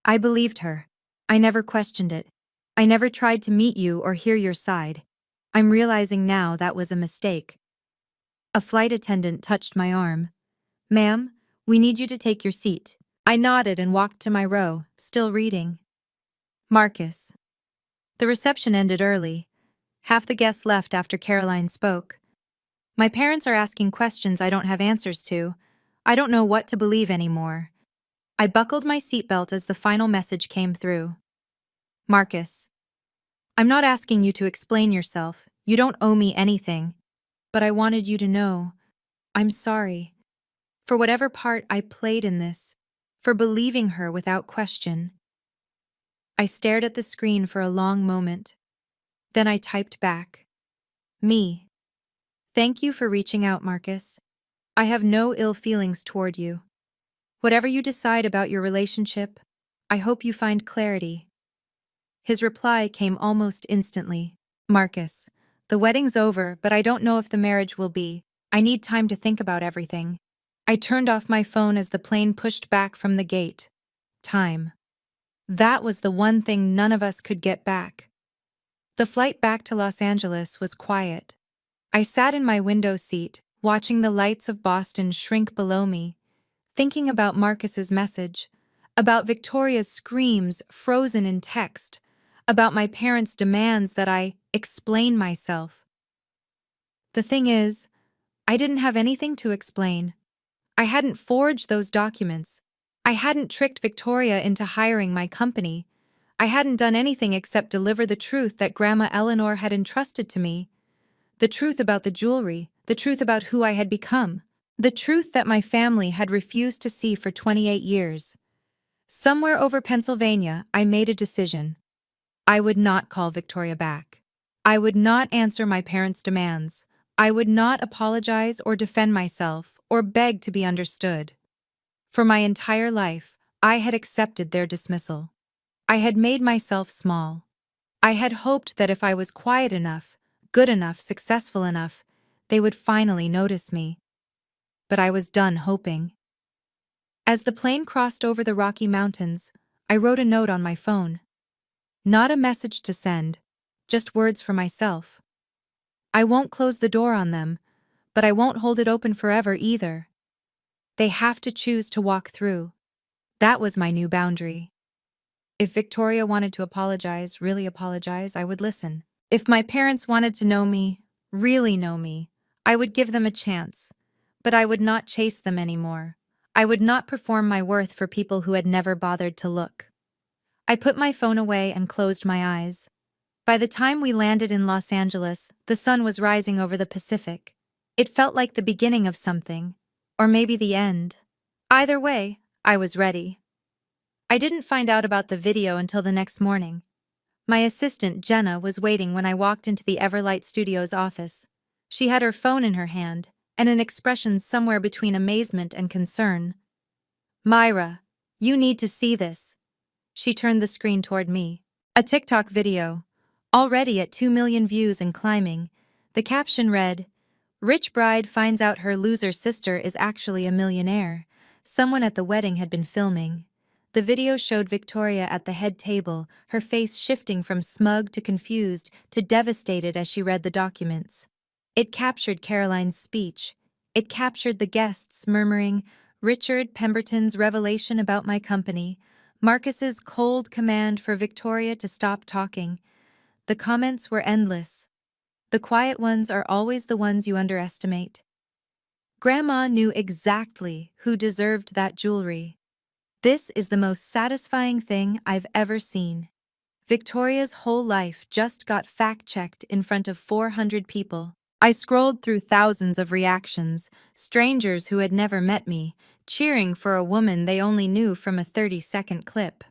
I believed her. I never questioned it. I never tried to meet you or hear your side. I'm realizing now that was a mistake." A flight attendant touched my arm. "Ma'am, we need you to take your seat." I nodded and walked to my row, still reading. Marcus. The reception ended early. Half the guests left after Caroline spoke. "My parents are asking questions I don't have answers to. I don't know what to believe anymore." I buckled my seatbelt as the final message came through. "Marcus, I'm not asking you to explain yourself. You don't owe me anything. But I wanted you to know. I'm sorry. For whatever part I played in this. For believing her without question." I stared at the screen for a long moment. Then I typed back. "Me. Thank you for reaching out, Marcus. I have no ill feelings toward you. Whatever you decide about your relationship, I hope you find clarity." His reply came almost instantly. "Marcus, the wedding's over, but I don't know if the marriage will be. I need time to think about everything." I turned off my phone as the plane pushed back from the gate. Time. That was the one thing none of us could get back. The flight back to Los Angeles was quiet. I sat in my window seat, watching the lights of Boston shrink below me, thinking about Marcus's message, about Victoria's screams frozen in text, about my parents' demands that I explain myself. The thing is, I didn't have anything to explain. I hadn't forged those documents. I hadn't tricked Victoria into hiring my company. I hadn't done anything except deliver the truth that Grandma Eleanor had entrusted to me. The truth about the jewelry, the truth about who I had become, the truth that my family had refused to see for 28 years. Somewhere over Pennsylvania, I made a decision. I would not call Victoria back. I would not answer my parents' demands. I would not apologize or defend myself or beg to be understood. For my entire life, I had accepted their dismissal. I had made myself small. I had hoped that if I was quiet enough, good enough, successful enough, they would finally notice me. But I was done hoping. As the plane crossed over the Rocky Mountains, I wrote a note on my phone. Not a message to send, just words for myself. I won't close the door on them, but I won't hold it open forever either. They have to choose to walk through. That was my new boundary. If Victoria wanted to apologize, really apologize, I would listen. If my parents wanted to know me, really know me, I would give them a chance. But I would not chase them anymore. I would not perform my worth for people who had never bothered to look. I put my phone away and closed my eyes. By the time we landed in Los Angeles, the sun was rising over the Pacific. It felt like the beginning of something, or maybe the end. Either way, I was ready. I didn't find out about the video until the next morning. My assistant, Jenna, was waiting when I walked into the Everlight Studios office. She had her phone in her hand, and an expression somewhere between amazement and concern. "Myra, you need to see this." She turned the screen toward me. A TikTok video, already at 2 million views and climbing. The caption read, "Rich bride finds out her loser sister is actually a millionaire." Someone at the wedding had been filming. The video showed Victoria at the head table, her face shifting from smug to confused to devastated as she read the documents. It captured Caroline's speech. It captured the guests murmuring, Richard Pemberton's revelation about my company, Marcus's cold command for Victoria to stop talking. The comments were endless. The quiet ones are always the ones you underestimate. Grandma knew exactly who deserved that jewelry. This is the most satisfying thing I've ever seen. Victoria's whole life just got fact-checked in front of 400 people. I scrolled through thousands of reactions, strangers who had never met me, cheering for a woman they only knew from a 30-second clip.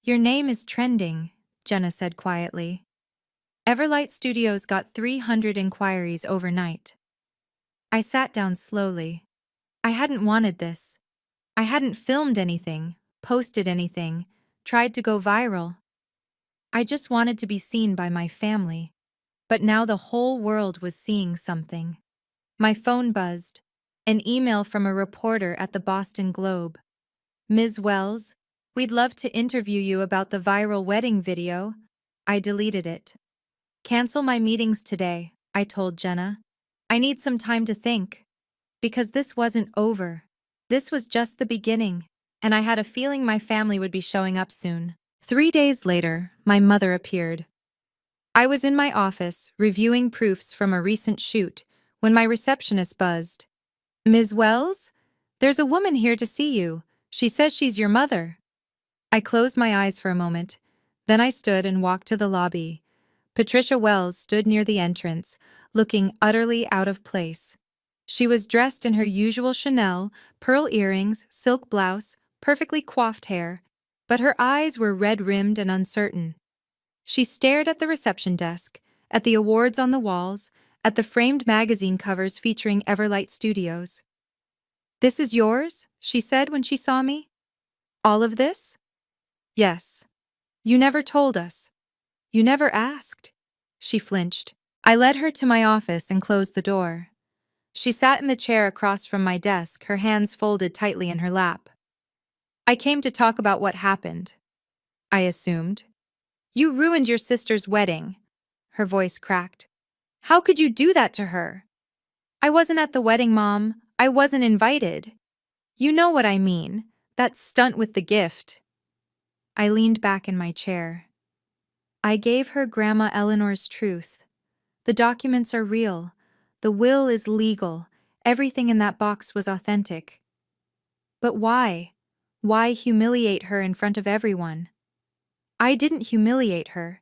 "Your name is trending," Jenna said quietly. Everlight Studios got 300 inquiries overnight. I sat down slowly. I hadn't wanted this. I hadn't filmed anything, posted anything, tried to go viral. I just wanted to be seen by my family. But now the whole world was seeing something. My phone buzzed. An email from a reporter at the Boston Globe. "Ms. Wells, we'd love to interview you about the viral wedding video." I deleted it. "Cancel my meetings today," I told Jenna. "I need some time to think." Because this wasn't over. This was just the beginning, and I had a feeling my family would be showing up soon. 3 days later, my mother appeared. I was in my office, reviewing proofs from a recent shoot, when my receptionist buzzed. "Ms. Wells? There's a woman here to see you. She says she's your mother." I closed my eyes for a moment. Then I stood and walked to the lobby. Patricia Wells stood near the entrance, looking utterly out of place. She was dressed in her usual Chanel, pearl earrings, silk blouse, perfectly coiffed hair, but her eyes were red-rimmed and uncertain. She stared at the reception desk, at the awards on the walls, at the framed magazine covers featuring Everlight Studios. "This is yours?" she said when she saw me. "All of this?" "Yes. You never told us. You never asked." She flinched. I led her to my office and closed the door. She sat in the chair across from my desk, her hands folded tightly in her lap. "I came to talk about what happened," I assumed. "You ruined your sister's wedding." Her voice cracked. "How could you do that to her?" "I wasn't at the wedding, Mom. I wasn't invited." "You know what I mean. That stunt with the gift." I leaned back in my chair. I gave her Grandma Eleanor's truth. The documents are real. The will is legal. Everything in that box was authentic. But why? Why humiliate her in front of everyone? I didn't humiliate her.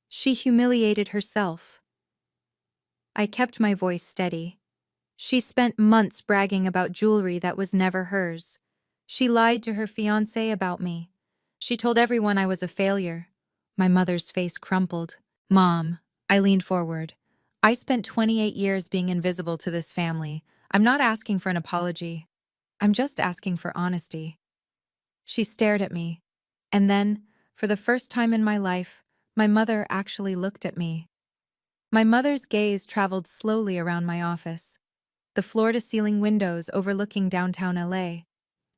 She humiliated herself. I kept my voice steady. She spent months bragging about jewelry that was never hers. She lied to her fiancé about me. She told everyone I was a failure. My mother's face crumpled. Mom, I leaned forward. I spent 28 years being invisible to this family. I'm not asking for an apology. I'm just asking for honesty. She stared at me. And then, for the first time in my life, my mother actually looked at me. My mother's gaze traveled slowly around my office. The floor-to-ceiling windows overlooking downtown LA.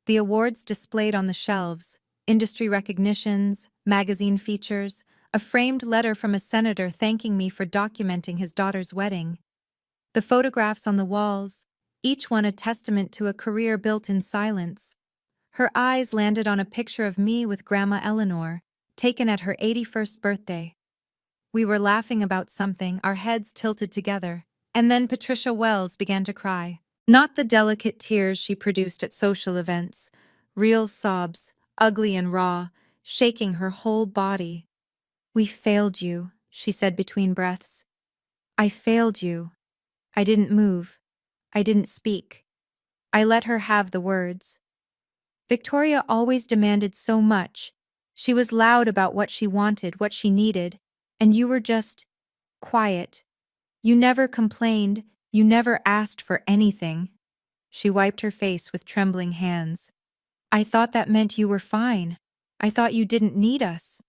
The awards displayed on the shelves, industry recognitions, magazine features, a framed letter from a senator thanking me for documenting his daughter's wedding. The photographs on the walls, each one a testament to a career built in silence. Her eyes landed on a picture of me with Grandma Eleanor, taken at her 81st birthday. We were laughing about something, our heads tilted together, and then Patricia Wells began to cry. Not the delicate tears she produced at social events, real sobs, ugly and raw, shaking her whole body. "We failed you," she said between breaths. "I failed you." I didn't move. I didn't speak. I let her have the words. Victoria always demanded so much. She was loud about what she wanted, what she needed, and you were just quiet. You never complained, you never asked for anything. She wiped her face with trembling hands. I thought that meant you were fine. I thought you didn't need us.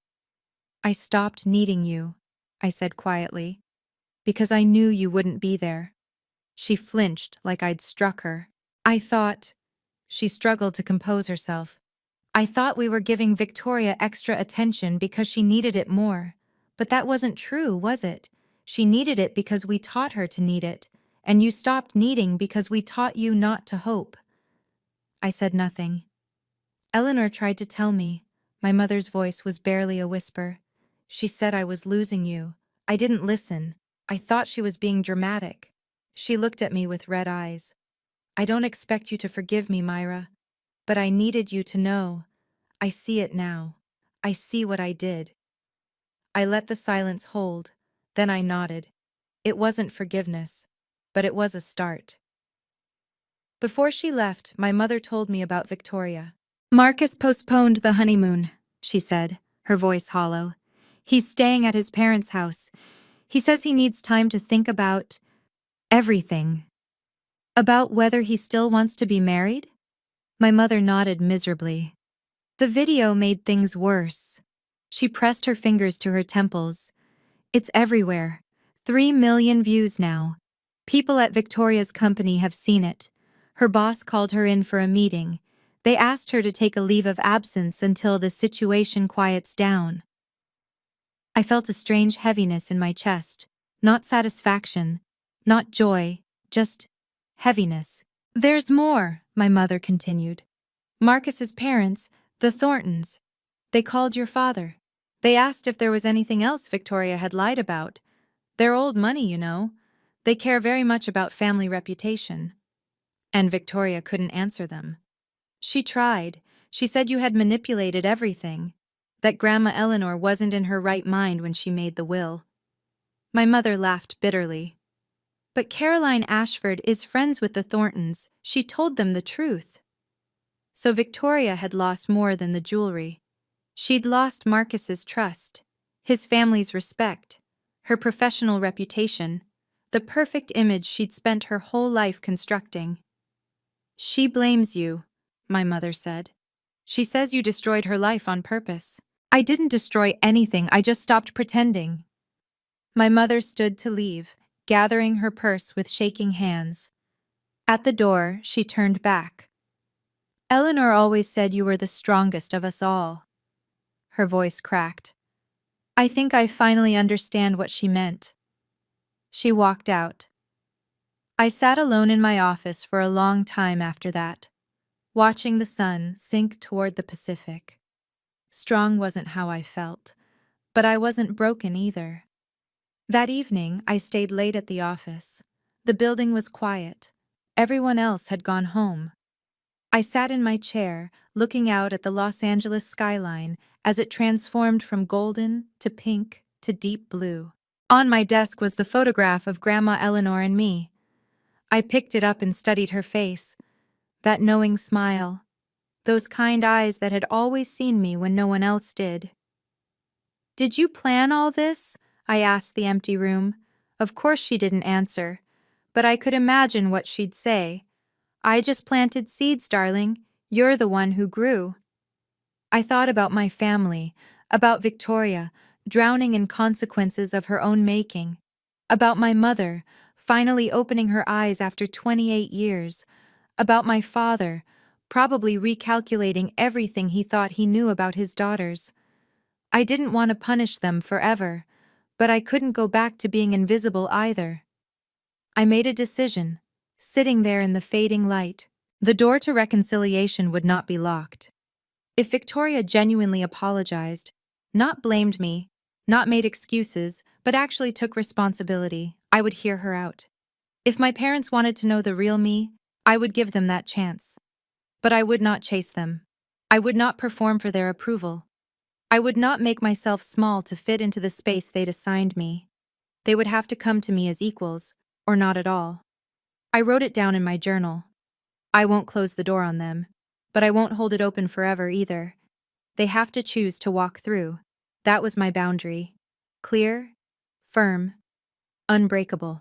I stopped needing you, I said quietly, because I knew you wouldn't be there. She flinched like I'd struck her. I thought, she struggled to compose herself. I thought we were giving Victoria extra attention because she needed it more. But that wasn't true, was it? She needed it because we taught her to need it, and you stopped needing because we taught you not to hope. I said nothing. Eleanor tried to tell me. My mother's voice was barely a whisper. She said I was losing you. I didn't listen. I thought she was being dramatic. She looked at me with red eyes. I don't expect you to forgive me, Myra, but I needed you to know. I see it now. I see what I did. I let the silence hold, then I nodded. It wasn't forgiveness, but it was a start. Before she left, my mother told me about Victoria. "Marcus postponed the honeymoon," she said, her voice hollow. "He's staying at his parents' house. He says he needs time to think about everything. About whether he still wants to be married?" My mother nodded miserably. The video made things worse. She pressed her fingers to her temples. It's everywhere. 3 million views now. People at Victoria's company have seen it. Her boss called her in for a meeting. They asked her to take a leave of absence until the situation quiets down. I felt a strange heaviness in my chest. Not satisfaction, not joy, just heaviness. "There's more," my mother continued. "Marcus's parents, the Thorntons, they called your father. They asked if there was anything else Victoria had lied about. They're old money, you know. They care very much about family reputation." And Victoria couldn't answer them. She tried. She said you had manipulated everything, that Grandma Eleanor wasn't in her right mind when she made the will. My mother laughed bitterly. "But Caroline Ashford is friends with the Thorntons. She told them the truth." So Victoria had lost more than the jewelry. She'd lost Marcus's trust, his family's respect, her professional reputation, the perfect image she'd spent her whole life constructing. "She blames you," my mother said. "She says you destroyed her life on purpose." "I didn't destroy anything, I just stopped pretending." My mother stood to leave, gathering her purse with shaking hands. At the door, she turned back. "Eleanor always said you were the strongest of us all." Her voice cracked. "I think I finally understand what she meant." She walked out. I sat alone in my office for a long time after that, watching the sun sink toward the Pacific. Strong wasn't how I felt, but I wasn't broken either. That evening, I stayed late at the office. The building was quiet. Everyone else had gone home. I sat in my chair, looking out at the Los Angeles skyline as it transformed from golden to pink to deep blue. On my desk was the photograph of Grandma Eleanor and me. I picked it up and studied her face, that knowing smile, those kind eyes that had always seen me when no one else did. "Did you plan all this?" I asked the empty room. Of course she didn't answer, but I could imagine what she'd say. "I just planted seeds, darling. You're the one who grew." I thought about my family, about Victoria, drowning in consequences of her own making, about my mother, finally opening her eyes after 28 years, about my father, probably recalculating everything he thought he knew about his daughters. I didn't want to punish them forever, but I couldn't go back to being invisible either. I made a decision, sitting there in the fading light. The door to reconciliation would not be locked. If Victoria genuinely apologized, not blamed me, not made excuses, but actually took responsibility, I would hear her out. If my parents wanted to know the real me, I would give them that chance. But I would not chase them. I would not perform for their approval. I would not make myself small to fit into the space they'd assigned me. They would have to come to me as equals, or not at all. I wrote it down in my journal. I won't close the door on them, but I won't hold it open forever either. They have to choose to walk through. That was my boundary. Clear, firm, unbreakable.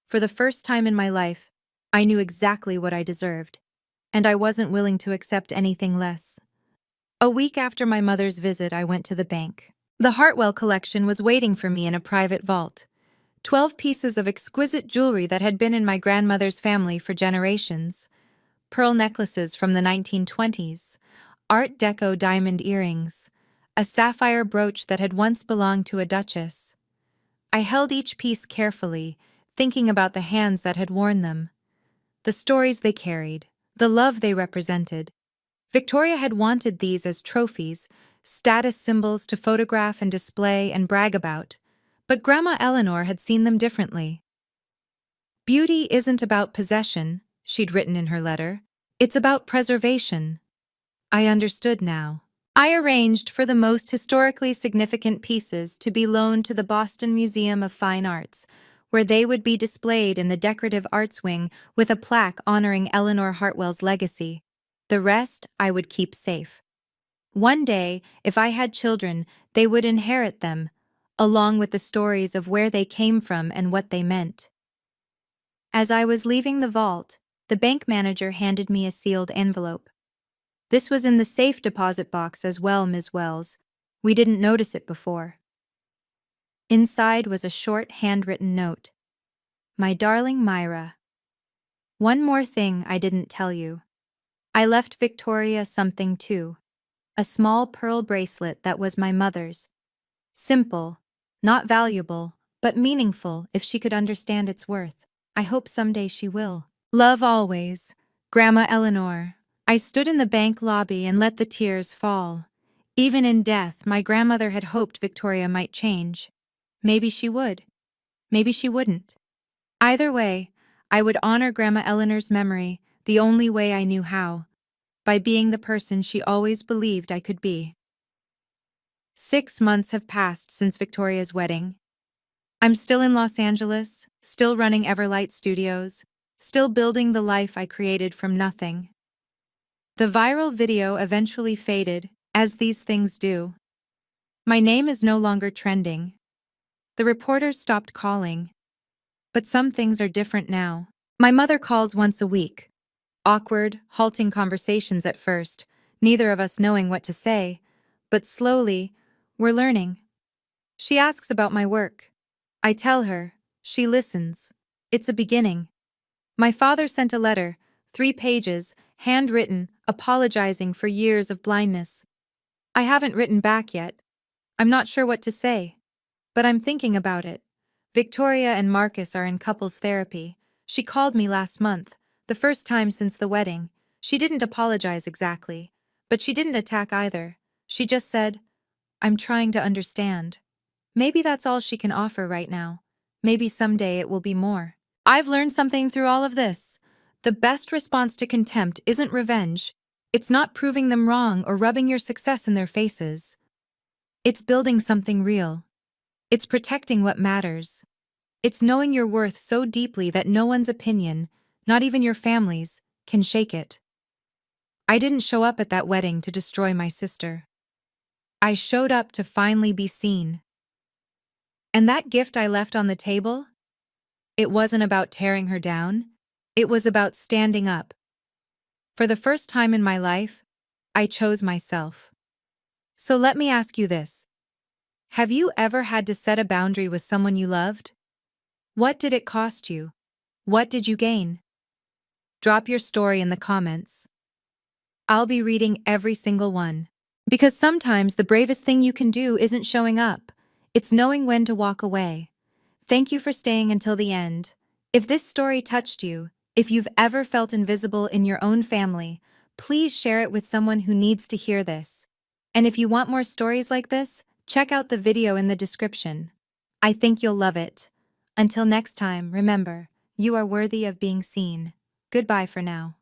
For the first time in my life, I knew exactly what I deserved, and I wasn't willing to accept anything less. A week after my mother's visit, I went to the bank. The Hartwell collection was waiting for me in a private vault. 12 pieces of exquisite jewelry that had been in my grandmother's family for generations. Pearl necklaces from the 1920s, Art Deco diamond earrings, a sapphire brooch that had once belonged to a duchess. I held each piece carefully, thinking about the hands that had worn them, the stories they carried, the love they represented. Victoria had wanted these as trophies, status symbols to photograph and display and brag about, but Grandma Eleanor had seen them differently. "Beauty isn't about possession," she'd written in her letter. "It's about preservation." I understood now. I arranged for the most historically significant pieces to be loaned to the Boston Museum of Fine Arts, where they would be displayed in the decorative arts wing with a plaque honoring Eleanor Hartwell's legacy. The rest I would keep safe. One day, if I had children, they would inherit them, along with the stories of where they came from and what they meant. As I was leaving the vault, the bank manager handed me a sealed envelope. "This was in the safe deposit box as well, Ms. Wells. We didn't notice it before." Inside was a short handwritten note. "My darling Myra, one more thing I didn't tell you. I left Victoria something too. A small pearl bracelet that was my mother's. Simple, not valuable, but meaningful if she could understand its worth. I hope someday she will. Love always, Grandma Eleanor." I stood in the bank lobby and let the tears fall. Even in death, my grandmother had hoped Victoria might change. Maybe she would. Maybe she wouldn't. Either way, I would honor Grandma Eleanor's memory the only way I knew how, by being the person she always believed I could be. 6 months have passed since Victoria's wedding. I'm still in Los Angeles, still running Everlight Studios, still building the life I created from nothing. The viral video eventually faded, as these things do. My name is no longer trending. The reporters stopped calling. But some things are different now. My mother calls once a week. Awkward, halting conversations at first, neither of us knowing what to say, but slowly, we're learning. She asks about my work. I tell her. She listens. It's a beginning. My father sent a letter, 3 pages, handwritten, apologizing for years of blindness. I haven't written back yet. I'm not sure what to say. But I'm thinking about it. Victoria and Marcus are in couples therapy. She called me last month, the first time since the wedding. She didn't apologize exactly, but she didn't attack either. She just said, "I'm trying to understand." Maybe that's all she can offer right now. Maybe someday it will be more. I've learned something through all of this. The best response to contempt isn't revenge. It's not proving them wrong or rubbing your success in their faces. It's building something real. It's protecting what matters. It's knowing your worth so deeply that no one's opinion, not even your family's, can shake it. I didn't show up at that wedding to destroy my sister. I showed up to finally be seen. And that gift I left on the table? It wasn't about tearing her down. It was about standing up. For the first time in my life, I chose myself. So let me ask you this. Have you ever had to set a boundary with someone you loved? What did it cost you? What did you gain? Drop your story in the comments. I'll be reading every single one. Because sometimes the bravest thing you can do isn't showing up. It's knowing when to walk away. Thank you for staying until the end. If this story touched you, if you've ever felt invisible in your own family, please share it with someone who needs to hear this. And if you want more stories like this, check out the video in the description. I think you'll love it. Until next time, remember, you are worthy of being seen. Goodbye for now.